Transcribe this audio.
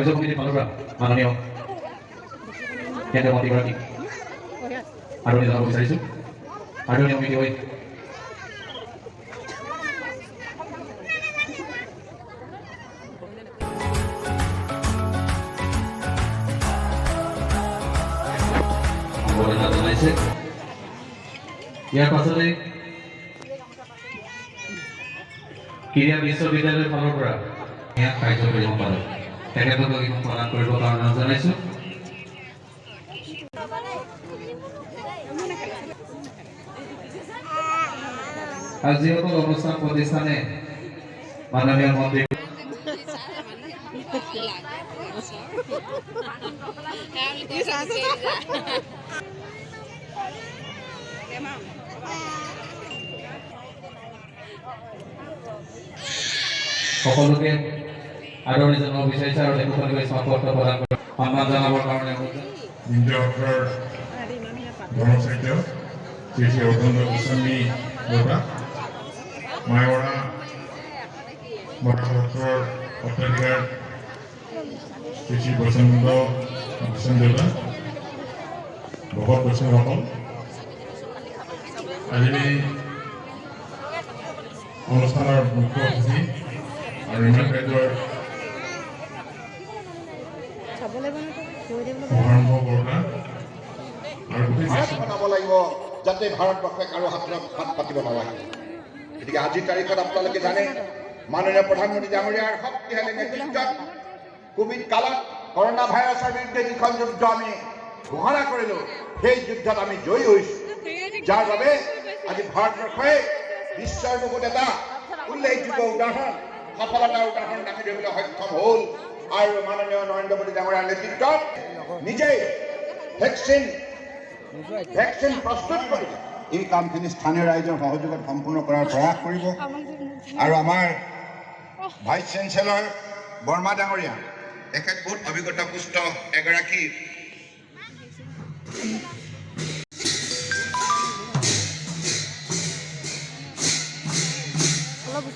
আয়োজক কমিটিৰ ফালৰ পৰা মাননীয় কেন্দ্ৰীয় মন্ত্ৰীগৰাকীক আদৰণি জনাব বিচাৰিছোঁ। আদৰণীয় কমিটি হৈ জনাইছে। ইয়াৰ পাছতে ক্ৰীড়া বিশ্ববিদ্যালয়ৰ ফালৰ পৰা কাৰ্যকৰী সম্পাদক তেখেতলোকক প্ৰদান কৰিবৰ কাৰণে জনাইছোঁ। আৰু যিসকল অনুষ্ঠান প্ৰতিষ্ঠানে মাননীয় মন্ত্ৰী সকলোকে আদৰণি জনাব বিচাৰিছে আৰু তেখেতলোকে স্মাৰকপত্ৰ প্ৰদান কৰি সন্মান জনাবৰ কাৰণে মায়ৰা বৰ্তমানৰ অত্যাধিকাৰ শ্ৰী প্ৰচণ্ড ভূষণ দেউতা ভকত বৈষ্ণৱসকল আজিৰ এই অনুষ্ঠানৰ মুখ্য অতিথি আৰু ইমান কাৰ্যৰ শুভাৰম্ভ কৰোঁতা আৰু বনাব লাগিব যাতে ভাৰতবৰ্ষে কাৰো হাতত হাত পাতিব নালাগে। গতিকে আজিৰ তাৰিখত আপোনালোকে জানে মাননীয় প্ৰধানমন্ত্ৰী ডাঙৰীয়াৰ শক্তিশালী নেতৃত্বত কোভিড কালত কৰোণা ভাইৰাছৰ বিৰুদ্ধে যিখন যুদ্ধ আমি ঘোষণা কৰিলোঁ সেই যুদ্ধত আমি জয়ী হৈছোঁ, যাৰ বাবে আজি ভাৰতবৰ্ষই বিশ্বৰ বুকুত এটা উল্লেখযোগ্য উদাহৰণ সফলতাৰ উদাহৰণ দাঙি ধৰিবলৈ সক্ষম হ'ল। আৰু মাননীয় নৰেন্দ্ৰ মোদী ডাঙৰীয়াৰ নেতৃত্বত নিজেই ভেকচিন প্ৰস্তুত কৰি এই কামখিনি স্থানীয় ৰাইজৰ সহযোগত সম্পূৰ্ণ কৰাৰ প্ৰয়াস কৰিব। আৰু আমাৰ ভাইচ চেঞ্চেলৰ বৰ্মা ডাঙৰীয়া তেখেত বহুত অভিজ্ঞতাপুষ্ট এগৰাকী অলপ